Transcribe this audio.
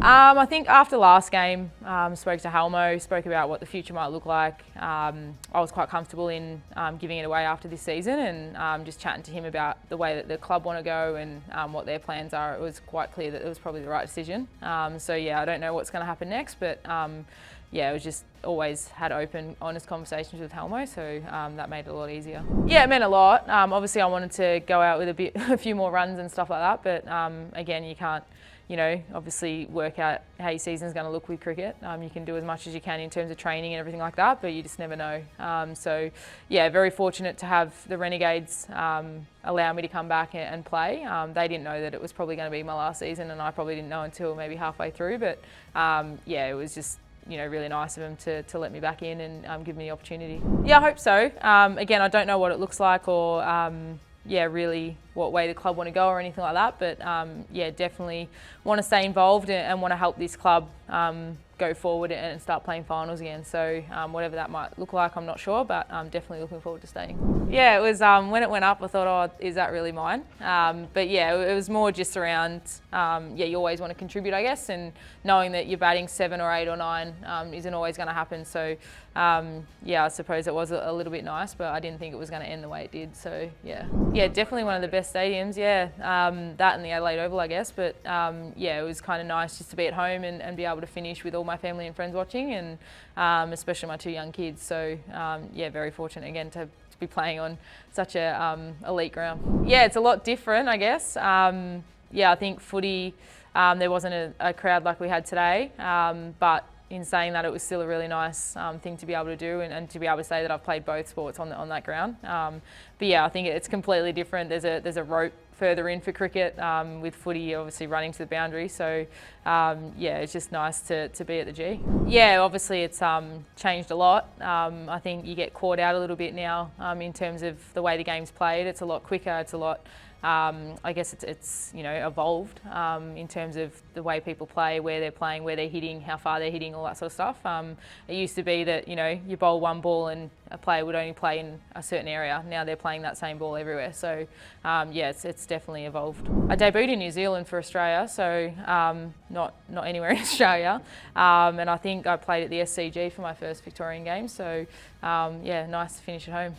I think after last game, spoke to Helmo, spoke about what the future might look like. I was quite comfortable in giving it away after this season, and just chatting to him about the way that the club want to go and what their plans are. It was quite clear that it was probably the right decision. So yeah, I don't know what's going to happen next, but yeah, it was just always had open, honest conversations with Helmo, so that made it a lot easier. Yeah, it meant a lot. Obviously, I wanted to go out with a few more runs and stuff like that, but again, you can't, obviously work out how your season's going to look with cricket. You can do as much as you can in terms of training and everything like that, but you just never know. So yeah, very fortunate to have the Renegades allow me to come back and play. They didn't know that it was probably going to be my last season, and I probably didn't know until maybe halfway through, but yeah, it was just really nice of them to let me back in and give me the opportunity. Yeah, I hope so. Again, I don't know what it looks like or yeah, really what way the club want to go or anything like that, but yeah, definitely want to stay involved and want to help this club go forward and start playing finals again. So whatever that might look like, I'm not sure, but I'm definitely looking forward to staying. Yeah, it was when it went up, I thought, oh, is that really mine? But yeah, it was more just around, yeah, you always want to contribute, I guess, and knowing that you're batting 7 or 8 or 9 isn't always going to happen. So yeah, I suppose it was a little bit nice, but I didn't think it was going to end the way it did. So yeah, definitely one of the best stadiums. Yeah, that and the Adelaide Oval, I guess. But yeah, it was kind of nice just to be at home and be able to finish with all my family and friends watching, and especially my 2 young kids. So yeah, very fortunate again to be playing on such a elite ground. Yeah, it's a lot different, I guess. Yeah, I think footy, there wasn't a crowd like we had today, but in saying that, it was still a really nice thing to be able to do and to be able to say that I've played both sports on that ground. But yeah, I think it's completely different. There's a rope further in for cricket, with footy obviously running to the boundary. So yeah, it's just nice to be at the G. Yeah, obviously it's changed a lot. I think you get caught out a little bit now in terms of the way the game's played. It's a lot quicker, it's a lot I guess it's evolved in terms of the way people play, where they're playing, where they're hitting, how far they're hitting, all that sort of stuff. It used to be that you bowl one ball and a player would only play in a certain area. Now they're playing that same ball everywhere. So yeah, it's definitely evolved. I debuted in New Zealand for Australia, so not anywhere in Australia, and I think I played at the SCG for my first Victorian game. So yeah, nice to finish at home.